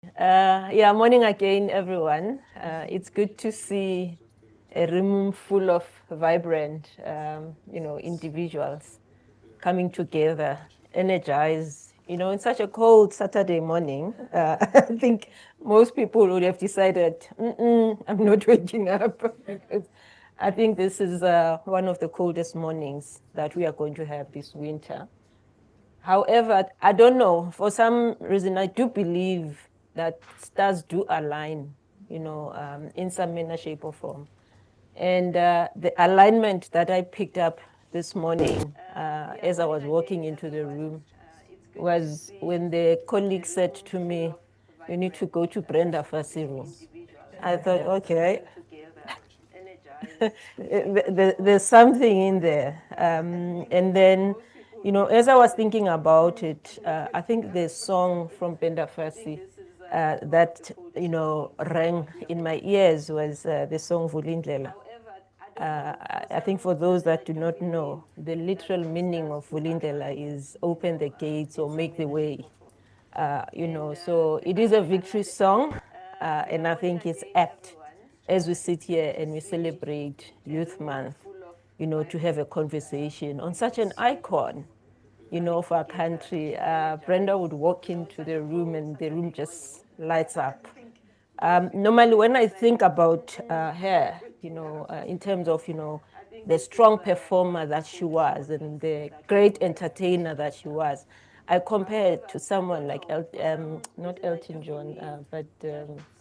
Yeah, morning again, everyone. It's good to see a room full of vibrant, individuals coming together, energized. In such a cold Saturday morning, I think most people would have decided, I'm not waking up because I think this is one of the coldest mornings that we are going to have this winter. However, I don't know, for some reason, I do believe that stars do align, in some manner, shape, or form. And the alignment that I picked up this morning as I was walking into the room was when the colleague said to me, "You need to go to Brenda Fassi room." I thought, okay, there's something in there. And then, as I was thinking about it, I think the song from Brenda Fassi that, rang in my ears was the song Vulindlela. I think for those that do not know, the literal meaning of Vulindlela is open the gates or make the way. So it is a victory song, and I think it's apt as we sit here and we celebrate Youth Month, to have a conversation on such an icon, of our country. Brenda would walk into the room and the room just lights up. Normally, when I think about her, in terms of, the strong performer that she was and the great entertainer that she was, I compare it to someone like, not Elton John, but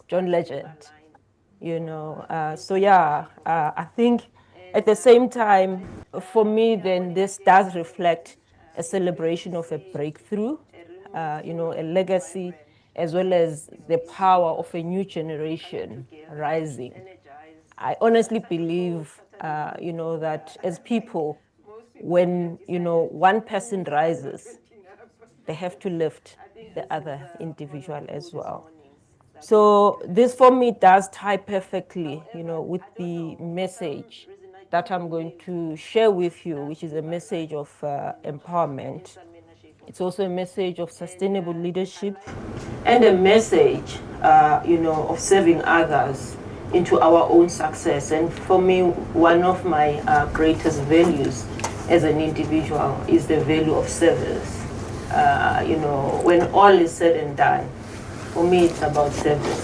John Legend, So yeah, I think at the same time, for me, then this does reflect a celebration of a breakthrough, a legacy, as well as the power of a new generation rising. I honestly believe, that as people, when, one person rises, they have to lift the other individual as well. So this for me does tie perfectly, with the message that I'm going to share with you, which is a message of empowerment. It's also a message of sustainable leadership and a message, of serving others into our own success. And for me, one of my greatest values as an individual is the value of service. When all is said and done, for me, it's about service.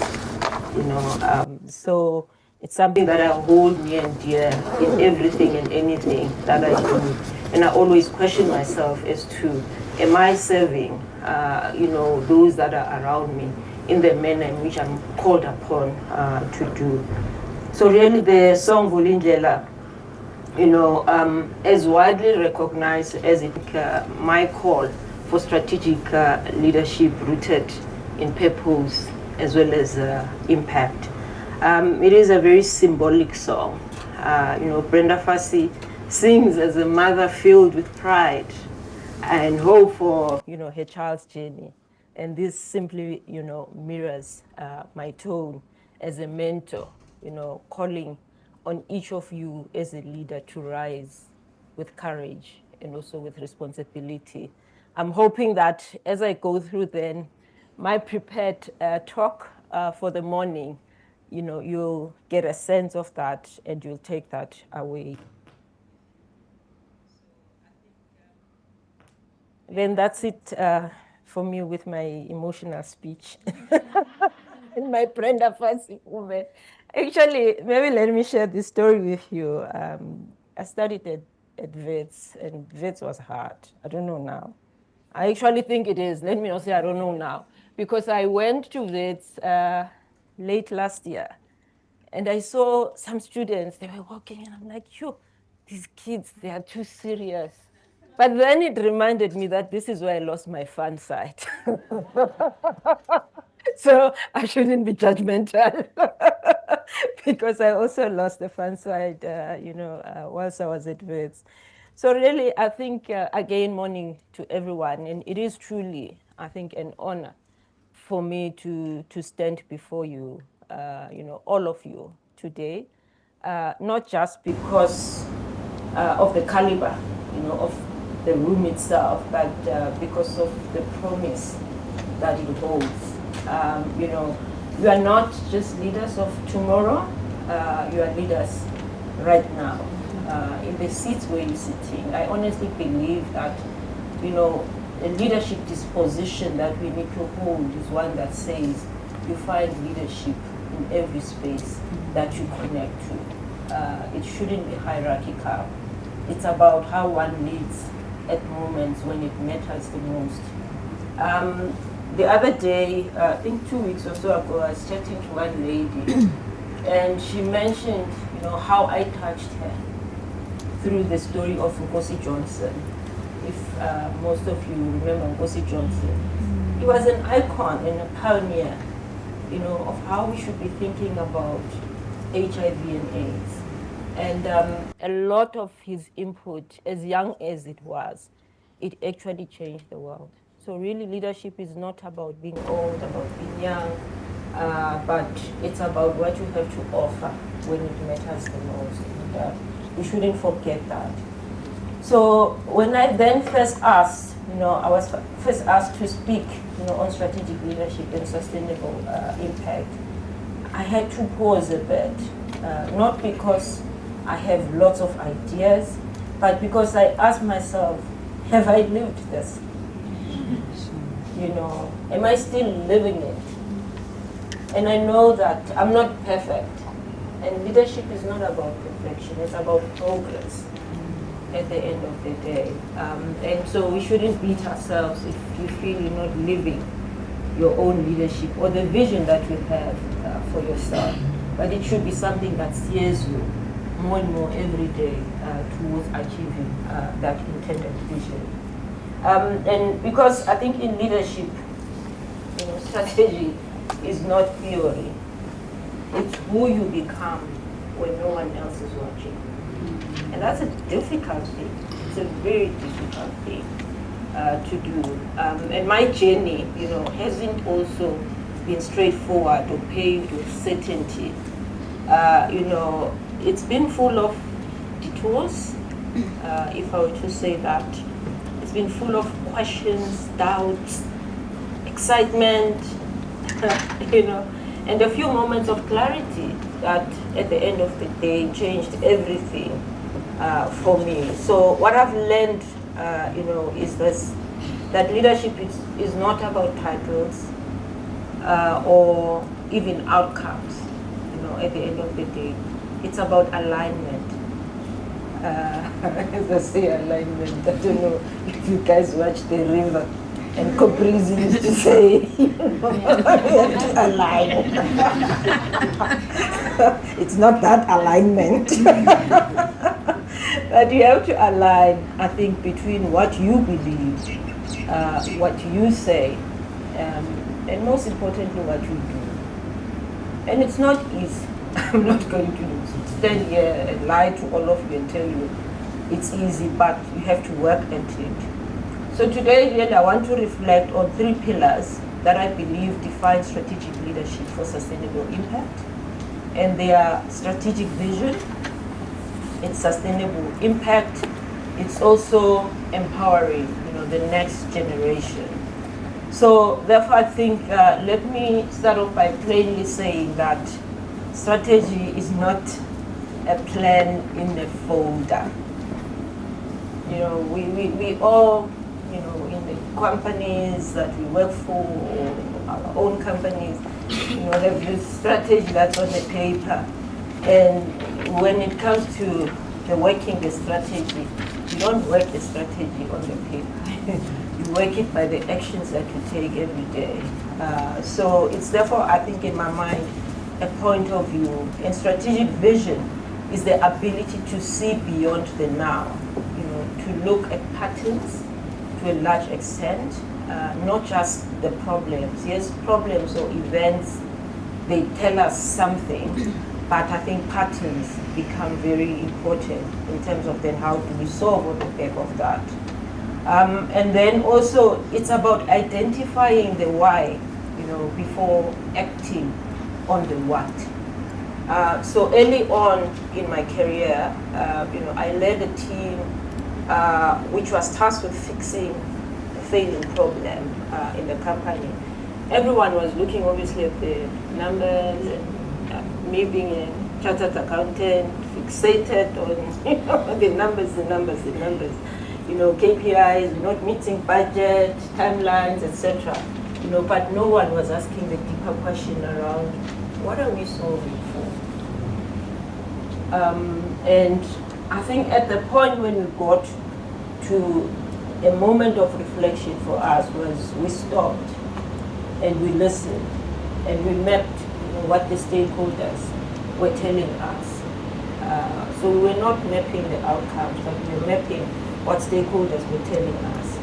So it's something that I hold near and dear in everything and anything that I do. And I always question myself as to, am I serving, those that are around me in the manner in which I'm called upon to do. So really the song Vulindlela, as widely recognized as my call for strategic leadership rooted in purpose as well as impact. It is a very symbolic song. Brenda Fassi sings as a mother filled with pride and hope for, her child's journey. And this simply, mirrors my tone as a mentor, calling on each of you as a leader to rise with courage and also with responsibility. I'm hoping that as I go through then my prepared talk for the morning, you'll get a sense of that and you'll take that away. Then that's it for me with my emotional speech. In my Brenda Fassi moment. Actually, maybe let me share this story with you. I studied at Wits, and Wits was hard. I don't know now. I actually think it is. Let me not say I don't know now. Because I went to Wits late last year, and I saw some students, they were walking, and I'm like, yo, these kids, they are too serious. But then it reminded me that this is where I lost my fun side. So I shouldn't be judgmental because I also lost the fun side, whilst I was at Wits. So really, I think, again, morning to everyone. And it is truly, I think, an honor for me to stand before you, all of you today, not just because of the caliber, of the room itself, but because of the promise that it holds. You know, you are not just leaders of tomorrow, you are leaders right now. In the seats where you're sitting, I honestly believe that, you know, a leadership disposition that we need to hold is one that says you find leadership in every space that you connect to. It shouldn't be hierarchical. It's about how one leads at moments when it matters the most. The other day, I think 2 weeks or so ago, I was chatting to one lady, and she mentioned, you know, how I touched her through the story of Nkosi Johnson. If most of you remember Nkosi Johnson, he was an icon and a pioneer, you know, of how we should be thinking about HIV and AIDS. And a lot of his input, as young as it was, it actually changed the world. So really, leadership is not about being old, about being young, but it's about what you have to offer when it matters the most. And, we shouldn't forget that. So when I then first asked, you know, I was first asked to speak, you know, on strategic leadership and sustainable impact, I had to pause a bit, not because I have lots of ideas, but because I asked myself, have I lived this? You know, am I still living it? And I know that I'm not perfect. And leadership is not about perfection, it's about progress at the end of the day. And so we shouldn't beat ourselves if you feel you're not living your own leadership or the vision that you have for yourself. But it should be something that steers you more and more every day towards achieving that intended vision. And because I think in leadership, you know, strategy is not theory. It's who you become when no one else is watching. And that's a difficult thing. It's a very difficult thing to do. And my journey, you know, hasn't also been straightforward or paved with certainty. You know, it's been full of detours, if I were to say that. It's been full of questions, doubts, excitement, you know, and a few moments of clarity that at the end of the day changed everything for me. So what I've learned, you know, is this, that leadership is not about titles or even outcomes, you know, at the end of the day. It's about alignment. As I say, alignment, I don't know if you guys watch The River. And Cobrizi used to say, align. It's not that alignment. But you have to align, I think, between what you believe, what you say, and most importantly, what you do. And it's not easy. I'm not going to stand here and lie to all of you and tell you it's easy, but you have to work at it. So today, again, I want to reflect on 3 pillars that I believe define strategic leadership for sustainable impact. And they are strategic vision, it's sustainable impact, it's also empowering, you know, the next generation. So therefore, I think, let me start off by plainly saying that strategy is not a plan in a folder. You know, we all, you know, in the companies that we work for, or our own companies, you know, have this strategy that's on the paper. And when it comes to the working the strategy, you don't work the strategy on the paper. You work it by the actions that you take every day. So it's therefore, I think, in my mind, a point of view. And strategic vision is the ability to see beyond the now, you know, to look at patterns to a large extent, not just the problems. Yes, problems or events, they tell us something, but I think patterns become very important in terms of then how do we solve on the back of that. And then also it's about identifying the why, you know, before acting on the what. So early on in my career, you know, I led a team which was tasked with fixing a failing problem in the company. everyone was looking obviously at the numbers, and me being a chartered accountant, fixated on the numbers, KPIs, not meeting budget, timelines, etc. But no one was asking the deeper question around what are we solving for? And I think at the point when we got to a moment of reflection for us was we stopped and we listened and we mapped what the stakeholders were telling us. So we were not mapping the outcomes, but we were mapping what stakeholders were telling us.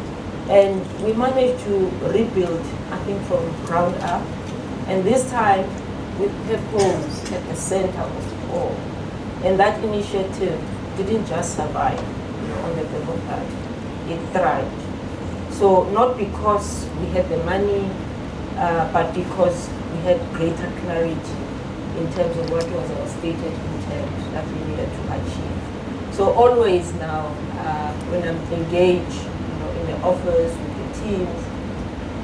And we managed to rebuild, I think, from ground up. And this time, with purpose at the center of it all. And that initiative didn't just survive on the paper part, it thrived. So not because we had the money, but because we had greater clarity in terms of what was our stated intent that we needed to achieve. So always now, when I'm engaged in the office with the teams,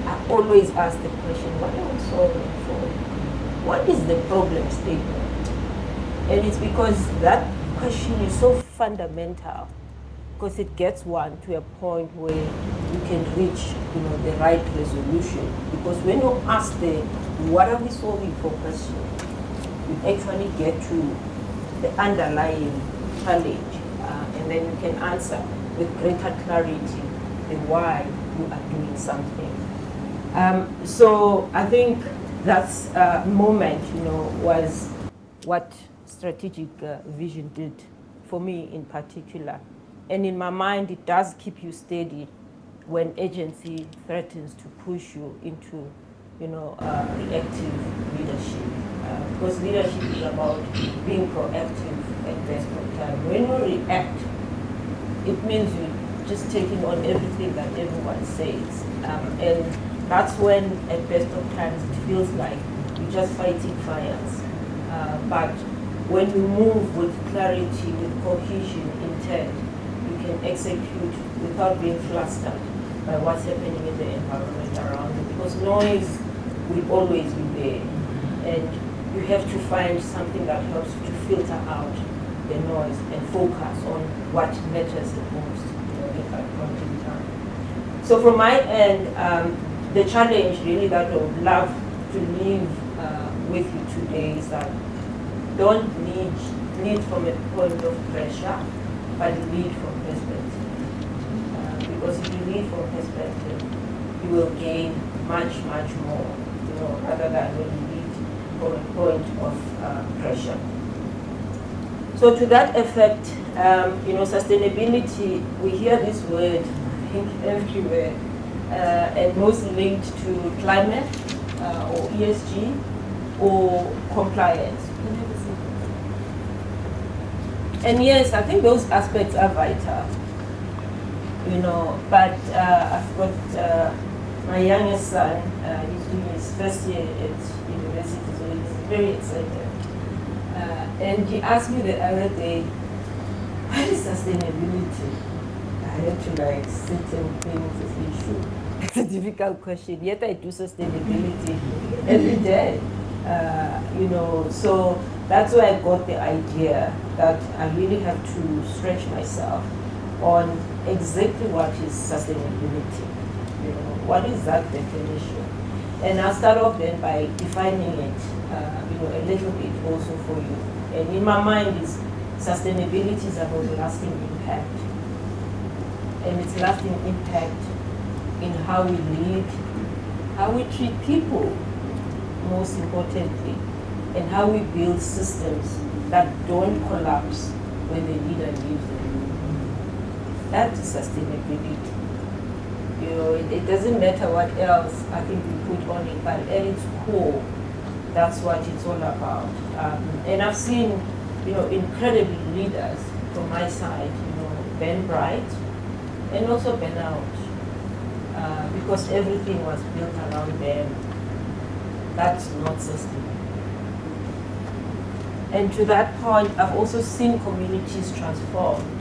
I always ask the question, what are we solving for? What is the problem statement? And it's because that question is so fundamental, because it gets one to a point where you can reach the right resolution. Because when you ask the what are we solving for question, you actually get to the underlying challenge, and then you can answer with greater clarity the why you are doing something. So I think that's moment, was what strategic vision did for me in particular. And in my mind, it does keep you steady when agency threatens to push you into, reactive leadership. Because leadership is about being proactive at best of time. When you react, it means you're just taking on everything that everyone says. And that's when, at best of times, it feels like you're just fighting fires. But when you move with clarity, with cohesion, intent, you can execute without being flustered by what's happening in the environment around you. Because noise will always be there. And you have to find something that helps you to filter out the noise and focus on what matters the most at that point in time. So from my end, the challenge really that I would love to leave with you today is that don't lead from a point of pressure, but lead from perspective. Because if you lead from perspective, you will gain much, much more, rather than when you lead from a point of pressure. So to that effect, sustainability, we hear this word, I think, everywhere, and most linked to climate, or ESG, or compliance. And yes, I think those aspects are vital, but I've got my youngest son, he's doing his first year at university, so he's very excited. And he asked me the other day, what is sustainability? I had to sit and think this issue. It's a difficult question, yet I do sustainability every day. So that's why I got the idea that I really have to stretch myself on exactly what is sustainability. What is that definition? And I'll start off then by defining it, a little bit also for you. And in my mind, sustainability is about lasting impact. And it's lasting impact in how we lead, how we treat people, most importantly, and how we build systems that don't collapse when the leader leaves the room. That is sustainability. It doesn't matter what else I think we put on it, but at its core, that's what it's all about. And I've seen, incredible leaders from my side, burn bright and also burn out, because everything was built around them. That's not sustainable. And to that point, I've also seen communities transformed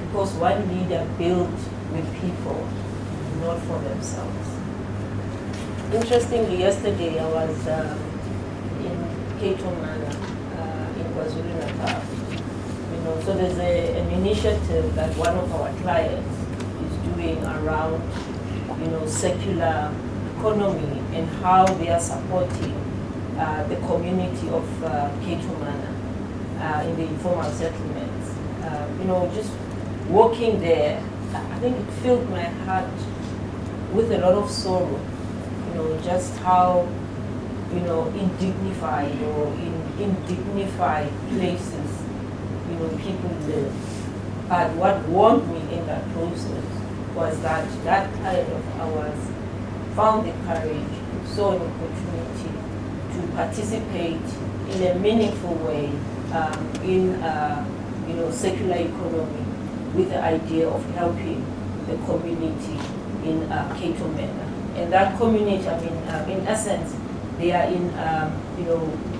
because one leader built with people, not for themselves. Interestingly, yesterday I was in Cato Manor in KwaZulu-Natal. So there's an initiative that one of our clients is doing around, circular economy and how they are supporting the community of Cato Manor in the informal settlements. Just walking there, I think it filled my heart with a lot of sorrow. Just how, in dignified or in indignified places, people live. But what warmed me in that process was that client of ours found the courage, saw an opportunity to participate in a meaningful way in circular economy with the idea of helping the community in Cato Manor. And that community, in essence, they are in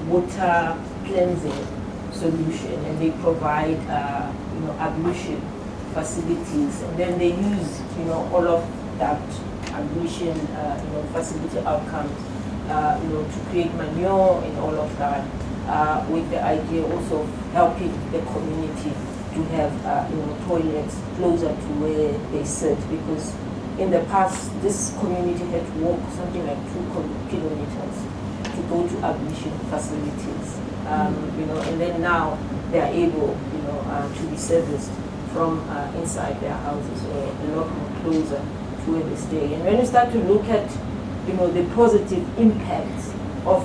water cleansing solution, and they provide ablution facilities, and then they use all of that ablution facility outcomes to create manure and all of that, with the idea also of helping the community to have toilets closer to where they sit, because in the past this community had to walk something like 2 kilometers to go to ablution facilities. And then now they are able, to be serviced from inside their houses, or a lot more closer to where they stay. And when you start to look at, the positive impacts of,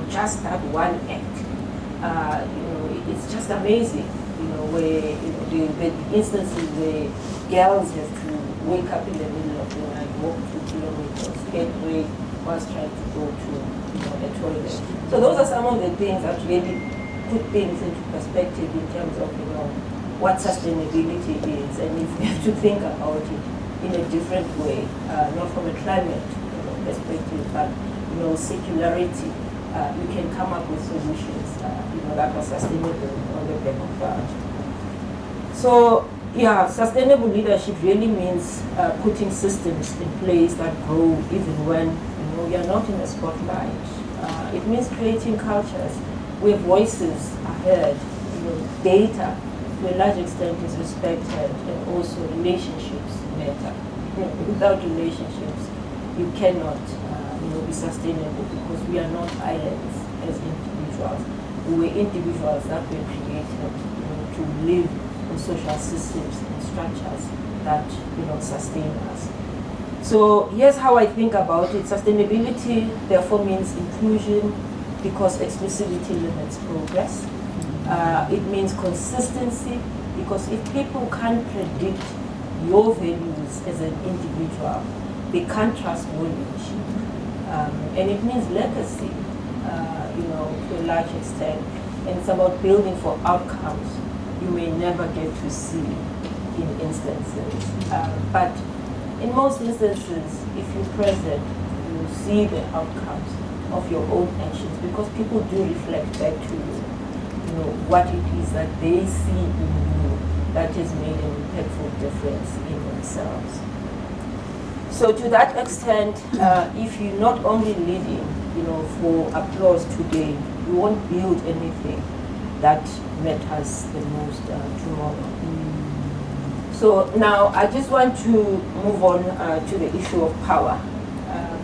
just that one act, it's just amazing, where, the instances where girls have to wake up in the middle of the night, walk 2 kilometers, get ready, whilst trying to go to, a toilet. So those are some of the things that really put things into perspective in terms of, what sustainability is, and if we have to think about it in a different way, not from a climate perspective, but circularity. You can come up with solutions that are sustainable on the back of that. So yeah, sustainable leadership really means putting systems in place that grow even when you're not in the spotlight. It means creating cultures where voices are heard, data to a large extent is respected, and also relationships matter. Without relationships, you cannot be sustainable, because we are not islands as individuals. We were individuals that were created to live in social systems and structures that sustain us. So here's how I think about it. Sustainability therefore means inclusion, because exclusivity limits progress. It means consistency, because if people can't predict your values as an individual, they can't trust your leadership. And it means legacy, to a large extent. And it's about building for outcomes you may never get to see in instances. But in most instances, if you're present, you see the outcomes of your own actions, because people do reflect back to you, what it is that they see in you that has made an impactful difference in themselves. So to that extent, if you're not only leading, for applause today, you won't build anything that matters the most tomorrow. So now I just want to move on to the issue of power,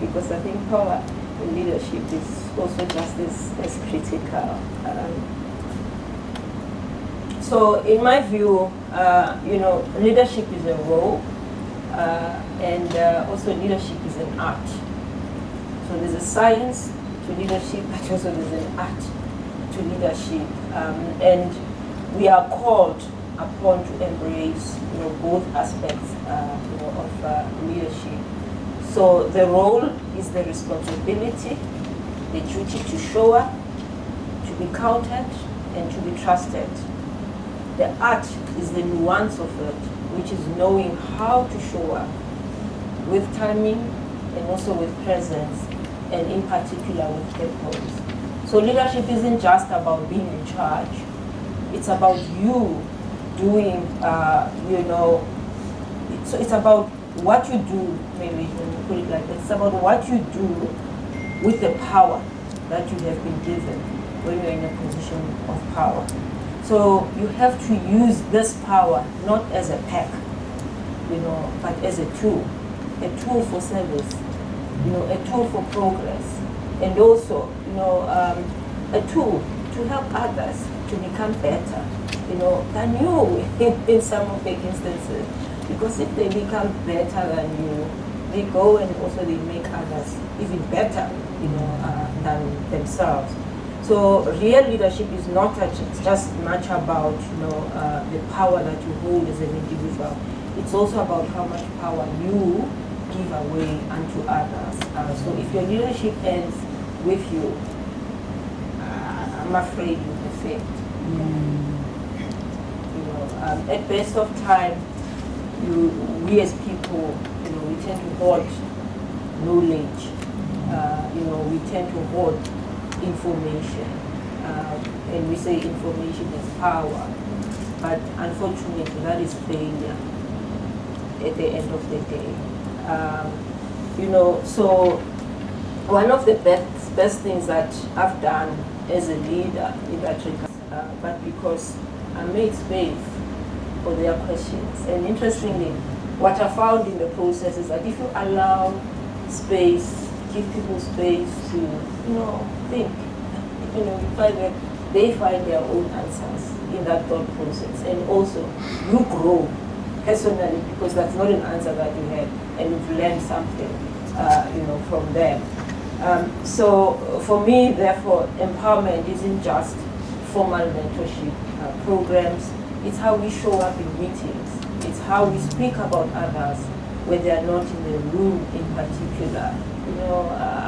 because I think power in leadership is also just as critical. So in my view, leadership is a role, and also leadership is an art. So there's a science to leadership, but also there's an art to leadership, and we are called upon to embrace, both aspects, of leadership. So the role is the responsibility, the duty to show up, to be counted, and to be trusted. The art is the nuance of it, which is knowing how to show up with timing and also with presence, and in particular with purpose. So leadership isn't just about being in charge. It's about you doing, so it's about what you do, maybe when you put it like that, it's about what you do with the power that you have been given when you're in a position of power. So you have to use this power not as a pack, but as a tool for service, a tool for progress, and also, a tool to help others to become better, than you in some of the instances. Because if they become better than you, they go and also they make others even better, than themselves. So real leadership is not just much about, the power that you hold as an individual. It's also about how much power you give away unto others. So if your leadership ends with you, I'm afraid you have failed. At best of time, we as people, we tend to hoard knowledge. We tend to hoard information, and we say information is power. But unfortunately, that is failure at the end of the day. So one of the best things that I've done as a leader in that regard, but because I made space for their questions. And interestingly, what I found in the process is that if you allow space, give people space to, think, you find that they find their own answers in that thought process. And also, you grow personally, because that's not an answer that you had, and you've learned something, from them. So for me, therefore, empowerment isn't just formal mentorship programs. It's how we show up in meetings. It's how we speak about others when they are not in the room in particular.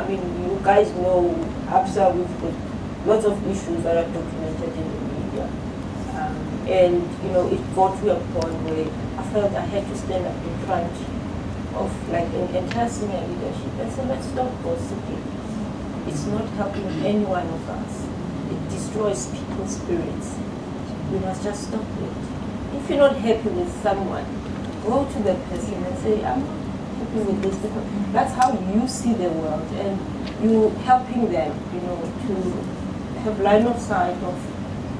You guys know Absa, we've got lots of issues that are documented in the media. And it got to a point where I felt I had to stand up in front of like an entire senior leadership and say, let's stop gossiping. It's not helping any one of us. It destroys people's spirits. We must just stop it. If you're not happy with someone, go to the person and say, I'm not happy with this. That's how you see the world, and you helping them, to have line of sight of,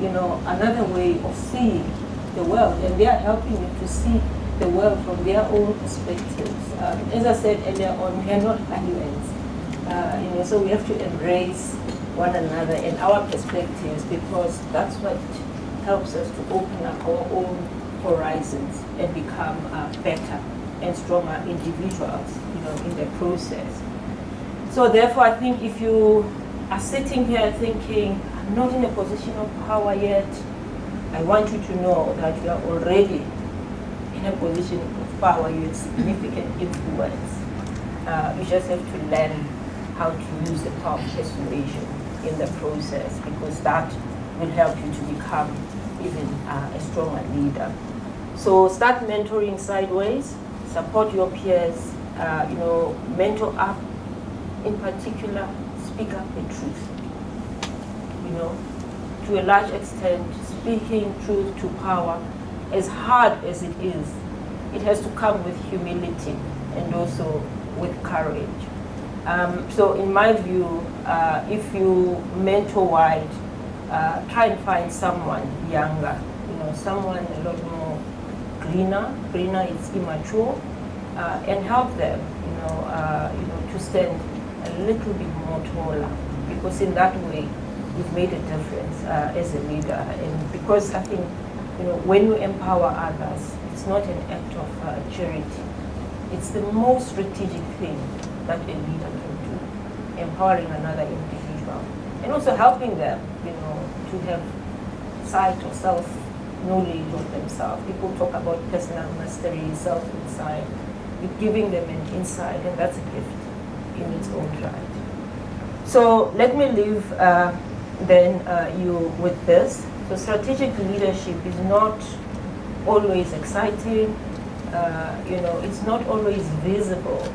another way of seeing the world, and they are helping you to see the world from their own perspectives. As I said earlier on, we are not islands, so we have to embrace one another and our perspectives, because that's what helps us to open up our own horizons and become better and stronger individuals, in the process. So therefore, I think if you are sitting here thinking, I'm not in a position of power yet, I want you to know that you are already in a position of power. You have significant influence. You just have to learn how to use the power of persuasion in the process, because that will help you to become even a stronger leader. So start mentoring sideways, support your peers, mentor up, in particular, speak up the truth. To a large extent, speaking truth to power, as hard as it is, it has to come with humility and also with courage. So in my view, if you mentor wide, try and find someone younger, someone a lot more greener is immature, and help them, to stand a little bit more taller, because in that way, you've made a difference as a leader. And because I think, when you empower others, it's not an act of charity. It's the most strategic thing that a leader can do, empowering another individual, and also helping them, to have sight or self-knowledge of themselves. People talk about personal mastery, self-insight. You're giving them an insight, and that's a gift in its own right. So let me leave you with this. So strategic leadership is not always exciting. It's not always visible,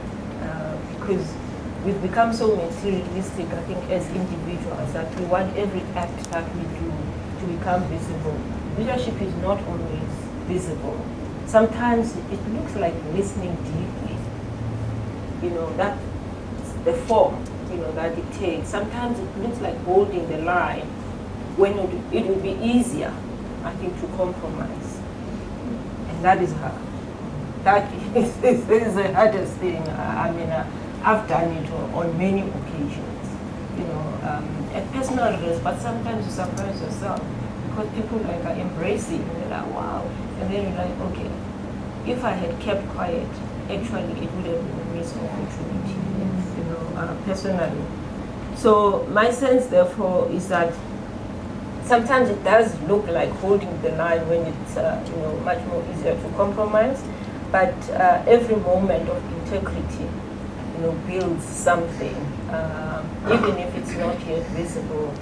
because we've become so materialistic, I think, as individuals, that we want every act that we do to become visible. Leadership is not always visible. sometimes it looks like listening deeply. That's the form, that it takes. Sometimes it looks like holding the line when it would be easier, I think, to compromise. And that is hard. That is the hardest thing. I've done it on many occasions, at personal risk, but sometimes you surprise yourself because people are embracing, they're like, wow. And then you're like, okay, if I had kept quiet, actually it would have been a missed opportunity, personally. So my sense, therefore, is that sometimes it does look like holding the line when it's much more easier to compromise, but every moment of integrity builds something, even if it's not yet visible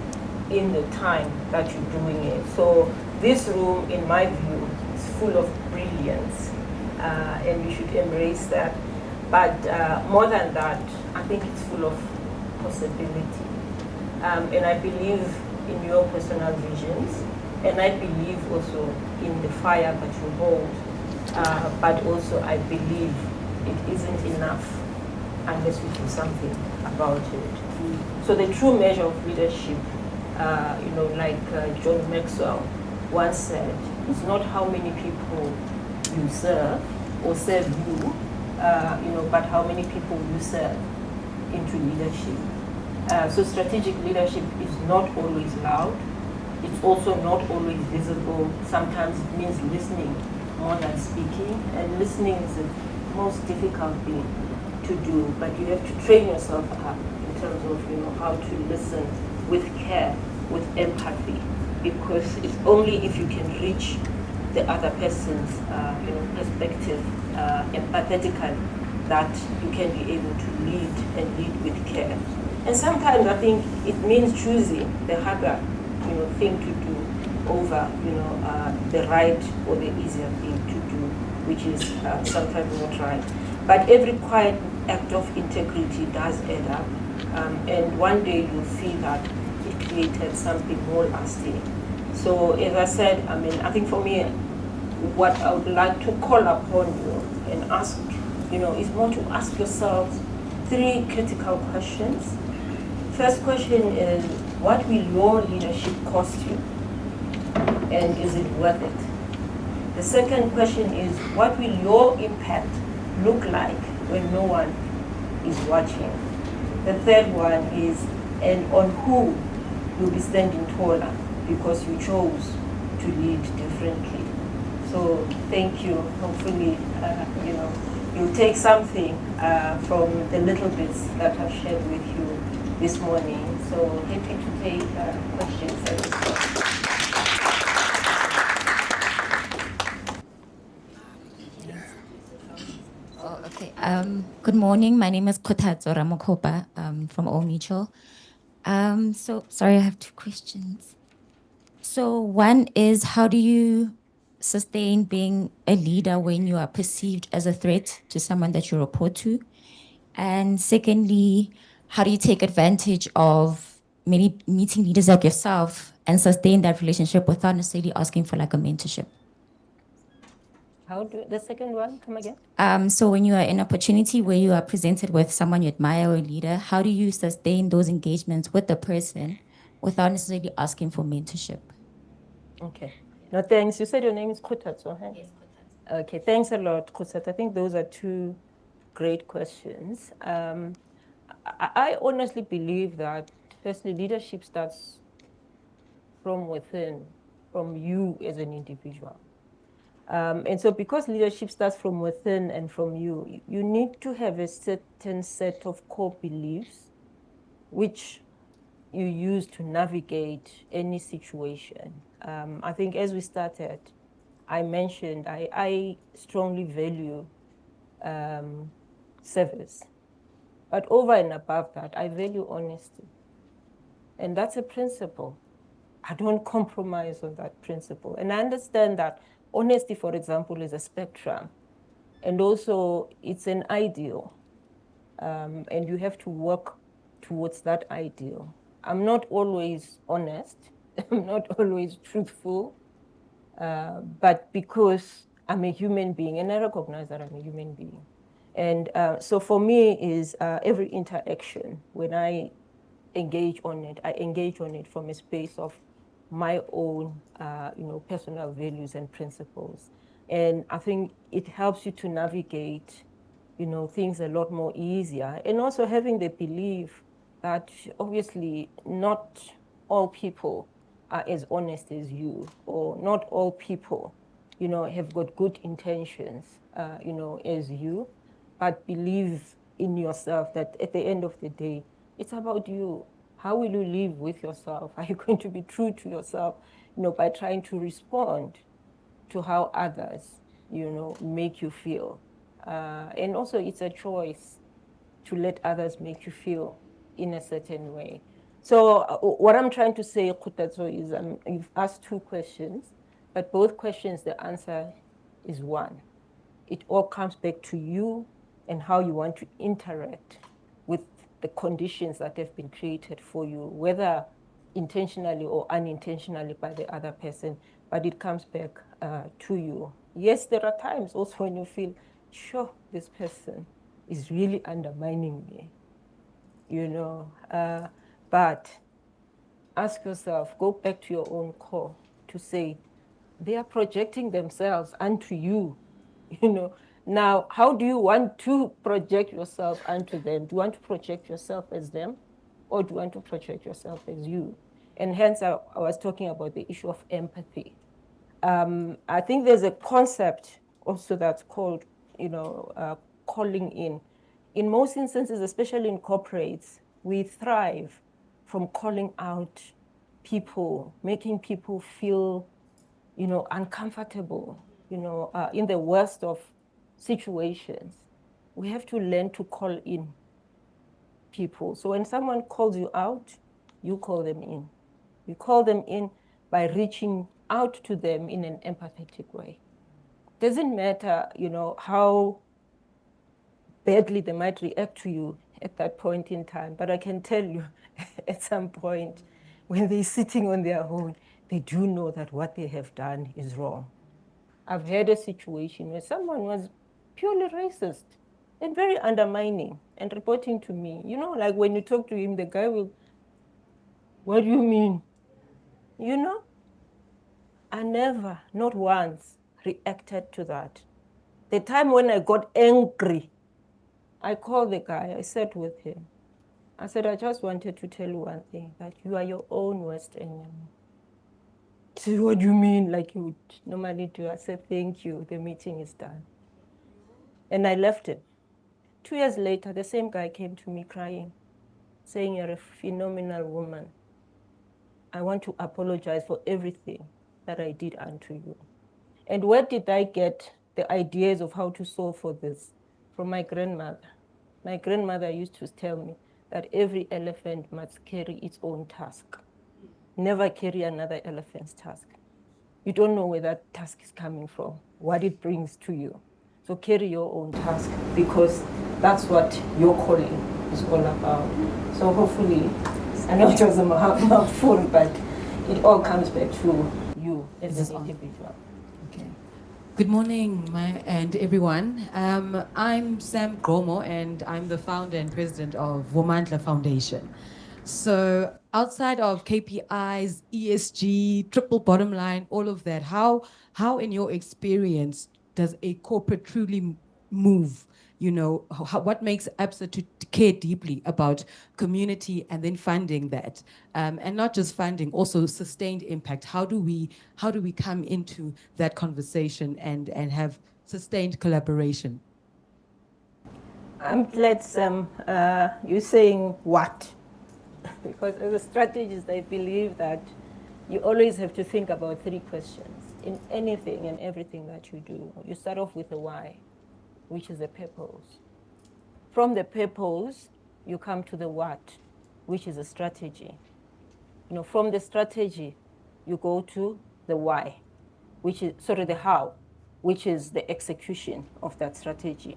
in the time that you're doing it. So this room, in my view, is full of brilliance, and we should embrace that. But more than that, I think it's full of possibility. And I believe in your personal visions, and I believe also in the fire that you hold, but also I believe it isn't enough unless we do something about it. So the true measure of leadership, like John Maxwell once said, it's not how many people you serve or serve you, but how many people you serve into leadership. So strategic leadership is not always loud. It's also not always visible. Sometimes it means listening more than speaking, and listening is the most difficult thing to do, but you have to train yourself up in terms of how to listen with care, with empathy, because it's only if you can reach the other person's perspective empathetically that you can be able to lead and lead with care. And sometimes I think it means choosing the harder thing to do over the right or the easier thing to do, which is sometimes not right. But every quiet act of integrity does add up, and one day you'll see that it created something more lasting. So as I said, I think for me, what I would like to call upon you and ask, is more to ask yourselves 3 critical questions. First question is, what will your leadership cost you? And is it worth it? The second question is, what will your impact look like when no one is watching? The third one is, and on who you'll be standing taller because you chose to lead differently. So thank you. Hopefully, you'll take something from the little bits that I've shared with you this morning. So happy to take questions at this point. Oh, okay. Good morning. My name is Kotatso Ramokopa from Old Mutual. So sorry, I have 2 questions. So one is, how do you sustain being a leader when you are perceived as a threat to someone that you report to? And secondly, how do you take advantage of maybe meeting leaders like yourself and sustain that relationship without necessarily asking for like a mentorship? How do the second one come again? So when you are in an opportunity where you are presented with someone you admire or a leader, how do you sustain those engagements with the person without necessarily asking for mentorship? Okay. No, thanks. You said your name is Kutatso, huh? Yes, Okay, thanks a lot, Kutatso. I think those are 2 great questions. I honestly believe that, firstly, leadership starts from within, from you as an individual. And so because leadership starts from within and from you, you need to have a certain set of core beliefs which you use to navigate any situation. I think as we started, I mentioned I strongly value service. But over and above that, I value honesty. And that's a principle. I don't compromise on that principle. And I understand that honesty, for example, is a spectrum. And also, it's an ideal. And you have to work towards that ideal. I'm not always honest. I'm not always truthful. But because I'm a human being, and I recognize that I'm a human being. And so for me is every interaction, when I engage on it, I engage on it from a space of my own, personal values and principles. And I think it helps you to navigate, things a lot more easier. And also having the belief that obviously not all people are as honest as you, or not all people, have got good intentions, as you, but believe in yourself that at the end of the day, it's about you. How will you live with yourself? Are you going to be true to yourself, by trying to respond to how others, make you feel? And also it's a choice to let others make you feel in a certain way. So what I'm trying to say, Kutatso, is you've asked two questions, but both questions, the answer is one. It all comes back to you and how you want to interact with the conditions that have been created for you, whether intentionally or unintentionally by the other person, but it comes back to you. Yes, there are times also when you feel, sure, this person is really undermining me, but ask yourself, go back to your own core to say, they are projecting themselves onto you, Now, how do you want to project yourself onto them? Do you want to project yourself as them, or do you want to project yourself as you? And hence, I was talking about the issue of empathy. I think there's a concept also that's called, calling in. In most instances, especially in corporates, we thrive from calling out people, making people feel, uncomfortable, in the worst of situations. We have to learn to call in people. So when someone calls you out, you call them in. You call them in by reaching out to them in an empathetic way. Doesn't matter, how badly they might react to you at that point in time, but I can tell you at some point when they're sitting on their own, they do know that what they have done is wrong. I've had a situation where someone was purely racist and very undermining and reporting to me. Like when you talk to him, the guy will, what do you mean? I never, not once, reacted to that. The time when I got angry, I called the guy, I sat with him. I said, I just wanted to tell you one thing, that you are your own worst enemy. He said, what do you mean? Like you would normally do. I said, thank you, the meeting is done. And I left him. 2 years later, the same guy came to me crying, saying, you're a phenomenal woman. I want to apologize for everything that I did unto you. And where did I get the ideas of how to solve for this? From my grandmother. My grandmother used to tell me that every elephant must carry its own task. Never carry another elephant's task. You don't know where that task is coming from, what it brings to you. So carry your own task, because that's what your calling is all about. So hopefully, I know it was a mouthful, but it all comes back to you as an individual. Okay. Good morning, and everyone. I'm Sam Gromo, and I'm the founder and president of Womandla Foundation. So outside of KPIs, ESG, triple bottom line, all of that, how in your experience does a corporate truly move? What makes Absa to care deeply about community and then funding that, and not just funding, also sustained impact? How do we come into that conversation and have sustained collaboration? I'm glad, Sam, you're saying what? Because as a strategist, I believe that you always have to think about three questions in anything and everything that you do. You start off with the why, which is the purpose. From the purpose, you come to the what, which is a strategy. From the strategy, you go to the why, the how, which is the execution of that strategy.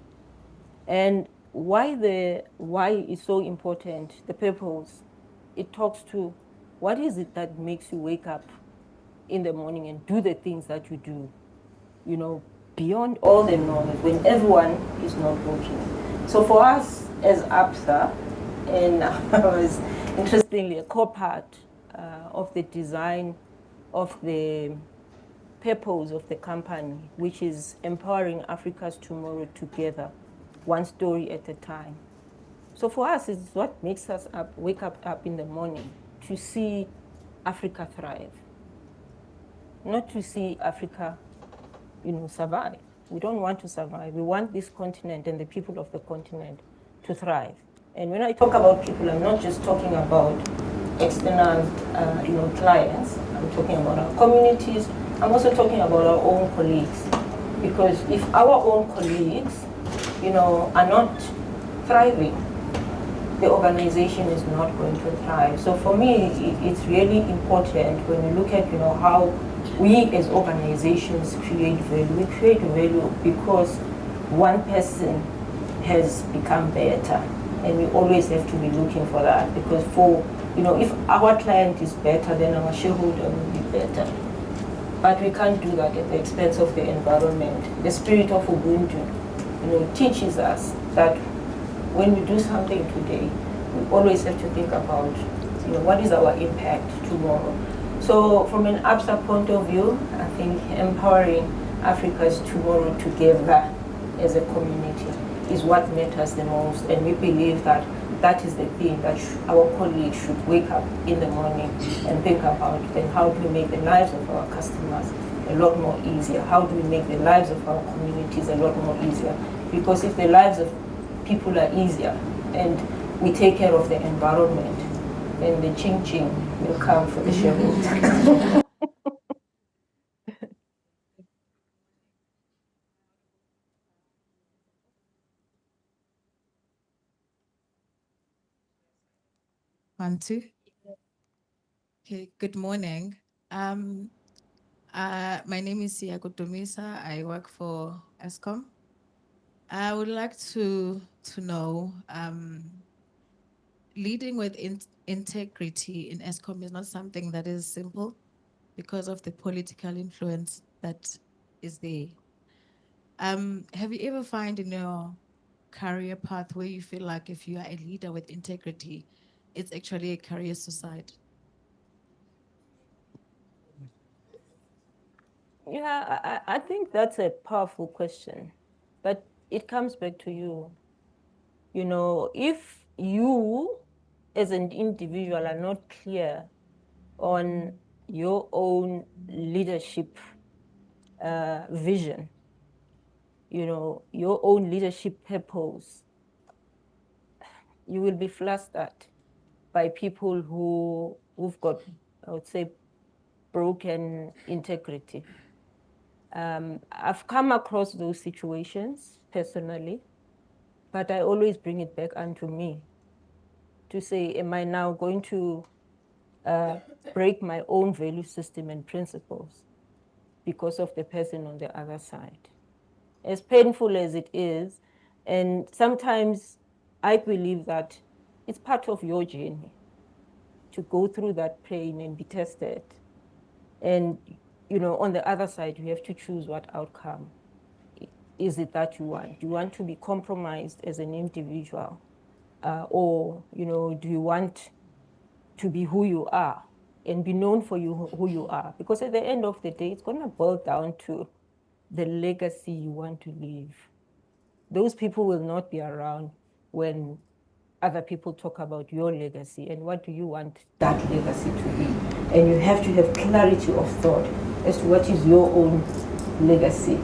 And why the why is so important, the purpose, it talks to what is it that makes you wake up in the morning and do the things that you do, beyond all the noise when everyone is not working. So for us as Absa, and I was interestingly a co-part of the design of the purpose of the company, which is empowering Africa's tomorrow together, one story at a time. So for us, it's what makes us wake up in the morning to see Africa thrive, not to see Africa, survive. We don't want to survive. We want this continent and the people of the continent to thrive. And when I talk about people, I'm not just talking about external, clients. I'm talking about our communities. I'm also talking about our own colleagues. Because if our own colleagues, are not thriving, the organization is not going to thrive. So for me, it's really important when we look at, how we as organizations create value. We create value because one person has become better, and we always have to be looking for that, because if our client is better, then our shareholder will be better. But we can't do that at the expense of the environment. The spirit of Ubuntu, teaches us that when we do something today, we always have to think about, what is our impact tomorrow. So from an Absa point of view, I think empowering Africa's tomorrow together as a community is what matters the most. And we believe that that is the thing that our colleagues should wake up in the morning and think about. Then how do we make the lives of our customers a lot more easier? How do we make the lives of our communities a lot more easier? Because if the lives of people are easier and we take care of the environment, then the ching-ching will come for the shareholder. One, two. Okay, good morning. My name is Siago Domisa. I work for Eskom. I would like to know, leading with integrity in Eskom is not something that is simple because of the political influence that is there. Have you ever found in your career path where you feel like if you are a leader with integrity, it's actually a career suicide? Yeah, I think that's a powerful question, but it comes back to you. If you as an individual are not clear on your own leadership vision, your own leadership purpose, you will be flustered by people who've got, I would say, broken integrity. I've come across those situations personally, but I always bring it back unto me to say, am I now going to break my own value system and principles because of the person on the other side? As painful as it is, and sometimes I believe that it's part of your journey to go through that pain and be tested. And, on the other side, you have to choose what outcome is it that you want. Do you want to be compromised as an individual? Or, do you want to be who you are and be known for who you are? Because at the end of the day, it's going to boil down to the legacy you want to leave. Those people will not be around when other people talk about your legacy and what do you want that legacy to be. And you have to have clarity of thought as to what is your own legacy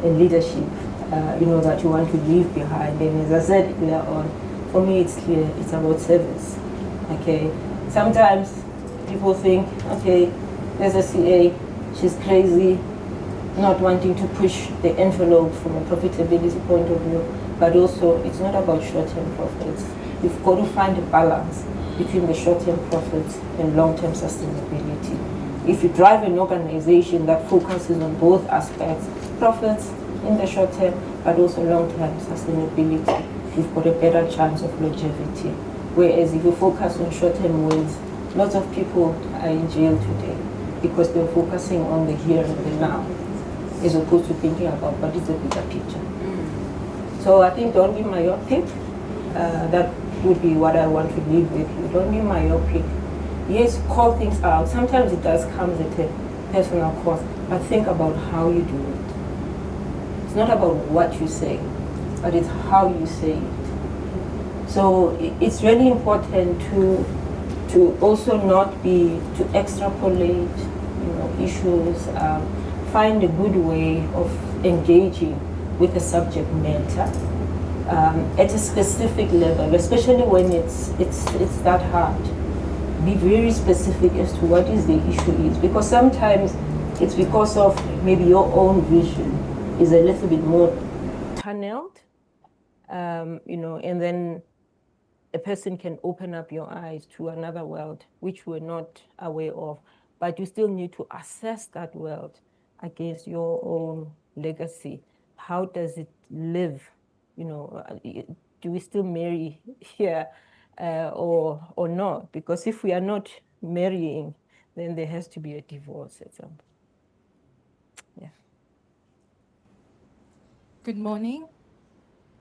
and leadership, that you want to leave behind. And as I said earlier on, for me it's clear, it's about service. Okay, sometimes people think, okay, there's a CA, she's crazy, not wanting to push the envelope from a profitability point of view, but also it's not about short-term profits. You've got to find a balance between the short-term profits and long-term sustainability. If you drive an organization that focuses on both aspects, profits in the short term, but also long-term sustainability, you've got a better chance of longevity. Whereas if you focus on short-term wins, lots of people are in jail today because they're focusing on the here and the now. as opposed to thinking about what is the bigger picture. So I think don't be myopic. That would be what I want to leave with you. Don't be myopic. Yes, call things out. Sometimes it does come at a personal cost, but think about how you do it. It's not about what you say, but it's how you say it. So it's really important to also not be to extrapolate, issues. Find a good way of engaging with the subject matter at a specific level, especially when it's that hard. Be very specific as to what is the issue is, because sometimes it's because of maybe your own vision is a little bit more tunneled, and then a person can open up your eyes to another world which we're not aware of, but you still need to assess that world against your own legacy. How does it live? Do we still marry here or not? Because if we are not marrying, then there has to be a divorce at some point. Yeah. Good morning.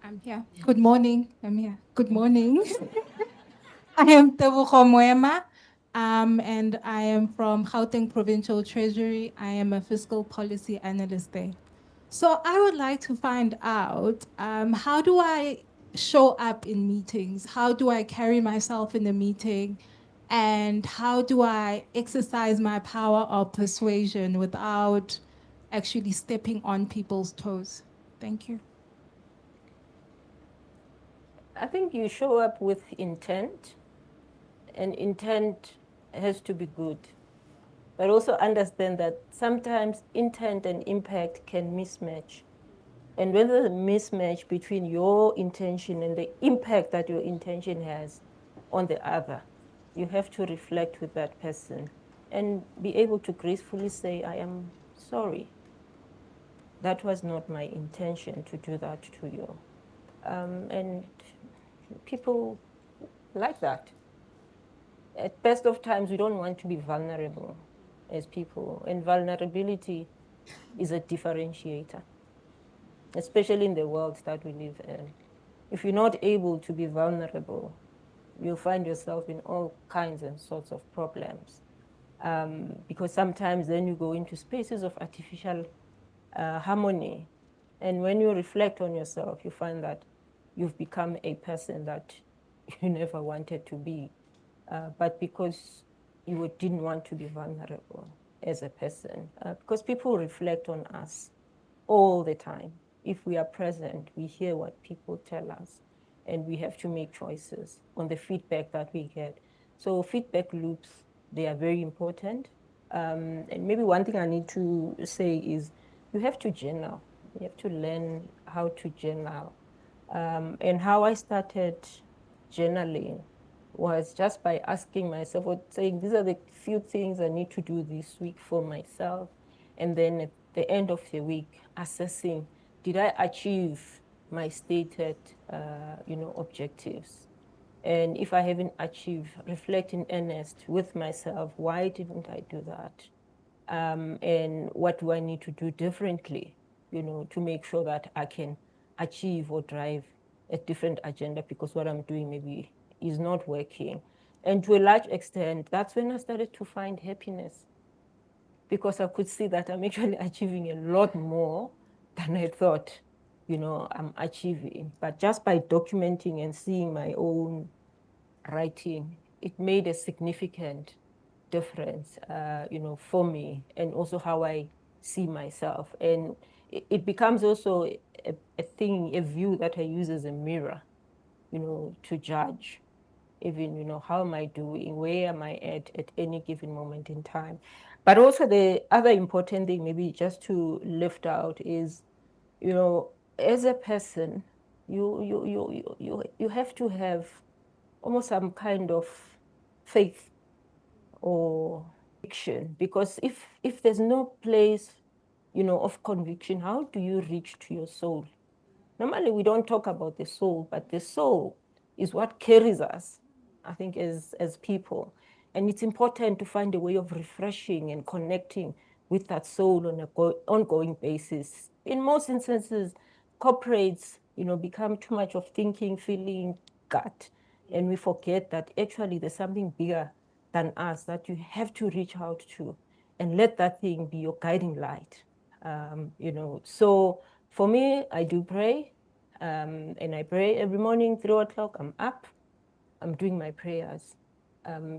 I'm here. Good morning. I'm here. Good morning. I am Tebogo Moema, and I am from Gauteng Provincial Treasury. I am a fiscal policy analyst there. So I would like to find out, how do I show up in meetings? How do I carry myself in the meeting? And how do I exercise my power of persuasion without actually stepping on people's toes? Thank you. I think you show up with intent, and intent has to be good. But also understand that sometimes intent and impact can mismatch. And when there's a mismatch between your intention and the impact that your intention has on the other, you have to reflect with that person and be able to gracefully say, I am sorry. That was not my intention to do that to you. And people like that. At best of times, we don't want to be vulnerable as people. And vulnerability is a differentiator, especially in the world that we live in. If you're not able to be vulnerable, you'll find yourself in all kinds and sorts of problems. Because sometimes then you go into spaces of artificial harmony. And when you reflect on yourself, you find that you've become a person that you never wanted to be. But because you didn't want to be vulnerable as a person. Because people reflect on us all the time. If we are present, we hear what people tell us, and we have to make choices on the feedback that we get. So feedback loops, they are very important. And maybe one thing I need to say is you have to journal. You have to learn how to journal. And how I started journaling was just by asking myself, or saying, these are the few things I need to do this week for myself. And then at the end of the week, assessing, did I achieve my stated, objectives? And if I haven't achieved, reflect in earnest with myself, why didn't I do that? And what do I need to do differently, to make sure that I can achieve or drive a different agenda, because what I'm doing maybe is not working. And to a large extent, that's when I started to find happiness, because I could see that I'm actually achieving a lot more than I thought, I'm achieving. But just by documenting and seeing my own writing, it made a significant difference, for me, and also how I see myself. And it becomes also a thing, a view that I use as a mirror, to judge even, how am I doing? Where am I at any given moment in time? But also the other important thing, maybe just to lift out, is, as a person, you have to have almost some kind of faith or conviction, because if there's no place, of conviction, how do you reach to your soul? Normally we don't talk about the soul, but the soul is what carries us, I think, as people. And it's important to find a way of refreshing and connecting with that soul on an ongoing basis. In most instances, corporates, become too much of thinking, feeling, gut, and we forget that actually there's something bigger than us that you have to reach out to and let that thing be your guiding light. So for me, I do pray, and I pray every morning, 3 o'clock, I'm up, I'm doing my prayers,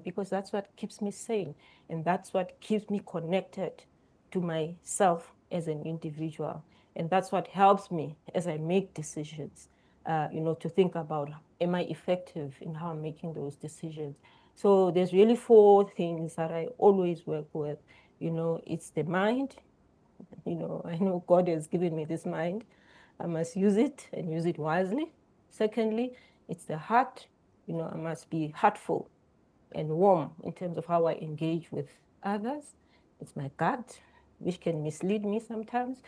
because that's what keeps me sane, and that's what keeps me connected to myself as an individual. And that's what helps me as I make decisions, to think about, am I effective in how I'm making those decisions? So there's really 4 things that I always work with. It's the mind. I know God has given me this mind. I must use it and use it wisely. Secondly, it's the heart. I must be heartful and warm in terms of how I engage with others. It's my gut, which can mislead me sometimes,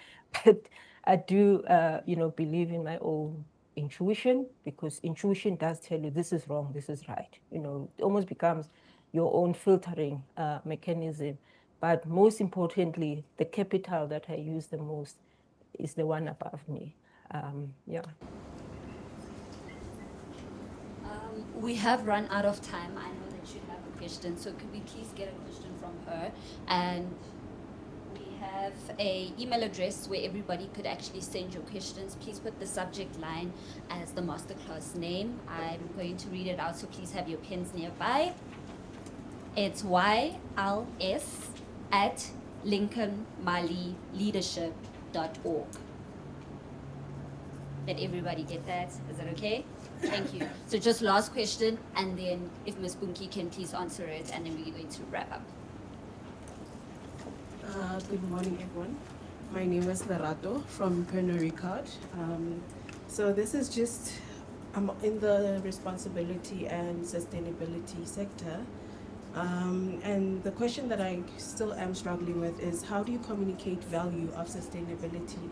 but I do, believe in my own intuition, because intuition does tell you this is wrong, this is right. It almost becomes your own filtering mechanism. But most importantly, the capital that I use the most is the one above me. Yeah. We have run out of time. I know that you have a question, so could we please get a question from her? And we have a email address where everybody could actually send your questions. Please put the subject line as the masterclass name. I'm going to read it out, so please have your pens nearby. It's YLS@lincolnmalileadership.org. Did everybody get that? Is that okay? Thank you. So just last question, and then if Ms. Punki can please answer it, and then we're going to wrap up. Good morning, everyone. My name is Lerato from Pernod Ricard. So this is just, I'm in the responsibility and sustainability sector. And the question that I still am struggling with is, how do you communicate value of sustainability,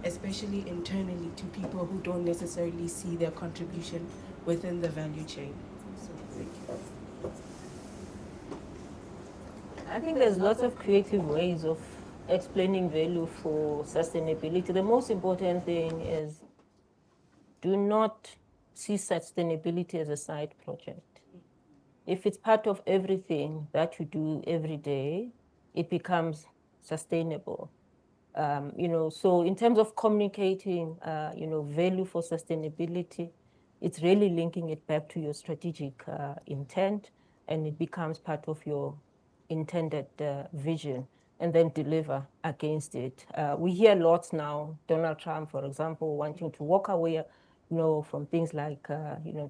especially internally, to people who don't necessarily see their contribution within the value chain? So, thank you. I think there's lots of creative ways of explaining value for sustainability. The most important thing is, do not see sustainability as a side project. If it's part of everything that you do every day, it becomes sustainable. So in terms of communicating, value for sustainability, it's really linking it back to your strategic intent, and it becomes part of your intended vision, and then deliver against it. We hear lots now, Donald Trump, for example, wanting to walk away, from things like,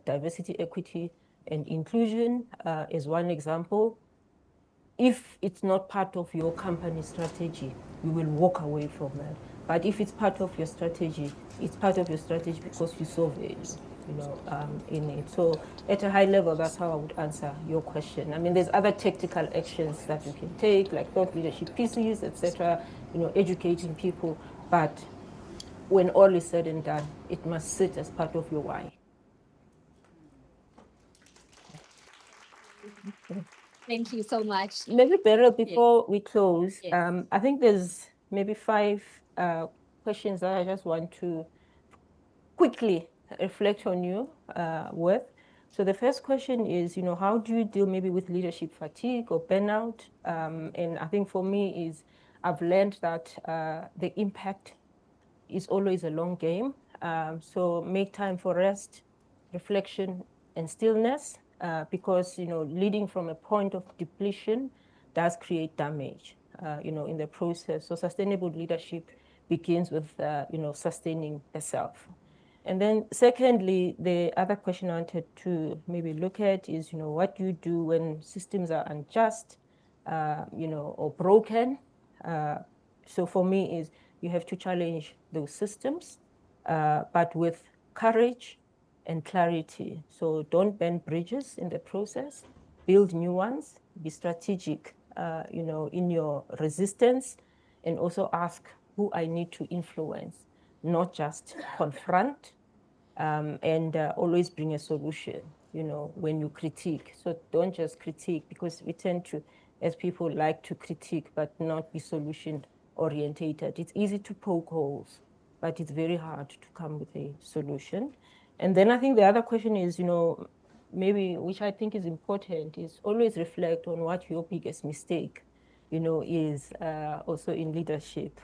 diversity, equity, and inclusion is one example. If it's not part of your company strategy, you will walk away from that. But if it's part of your strategy, it's part of your strategy because you saw value, in it. So at a high level, that's how I would answer your question. I mean, there's other tactical actions that you can take, like thought leadership pieces, etc., educating people. But when all is said and done, it must sit as part of your why. Thank you so much. Maybe Beryl, before we close, Yes. I think there's maybe 5 questions that I just want to quickly reflect on you with. So the first question is, how do you deal maybe with leadership fatigue or burnout? And I think for me is, I've learned that the impact is always a long game. So make time for rest, reflection, and stillness, because, leading from a point of depletion does create damage, in the process. So sustainable leadership begins with, sustaining the self. And then secondly, the other question I wanted to maybe look at is, what do you do when systems are unjust, or broken? So for me is, you have to challenge those systems, but with courage and clarity. So don't burn bridges in the process, build new ones, be strategic, in your resistance, and also ask who I need to influence, not just confront, and always bring a solution, when you critique. So don't just critique, because we tend to as people like to critique but not be solution orientated. It's easy to poke holes, but it's very hard to come with a solution. And then I think the other question is, maybe, which I think is important, is always reflect on what your biggest mistake, is also in leadership.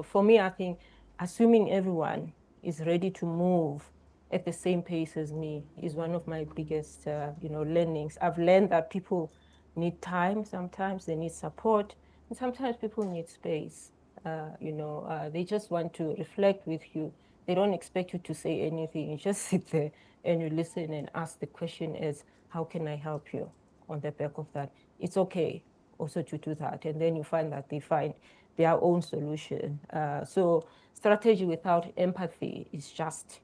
For me, I think assuming everyone is ready to move at the same pace as me is one of my biggest, learnings. I've learned that people need time sometimes, they need support, and sometimes people need space. They just want to reflect with you. They don't expect you to say anything. You just sit there and you listen and ask the question as, how can I help you on the back of that? It's okay also to do that. And then you find that they find their own solution. So strategy without empathy is just,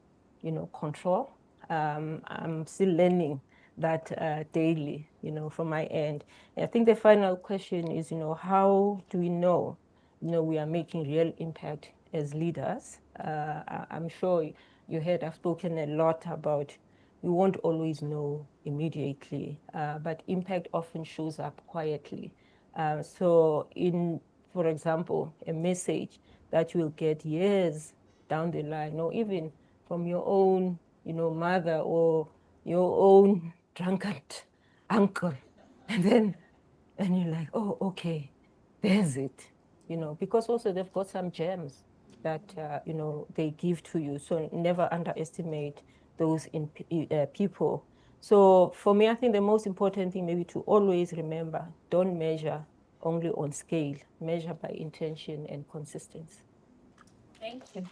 control. I'm still learning that daily, from my end. And I think the final question is, how do we know, we are making real impact as leaders? I'm sure you heard I've spoken a lot about we won't always know immediately, but impact often shows up quietly. So for example, a message that you will get years down the line, or even from your own, mother or your own drunkard uncle. And you're like, oh, okay, there's it, because also they've got some gems that, they give to you. So never underestimate those in people. So for me, I think the most important thing maybe to always remember, don't measure only on scale, measure by intention and consistency. Thank you.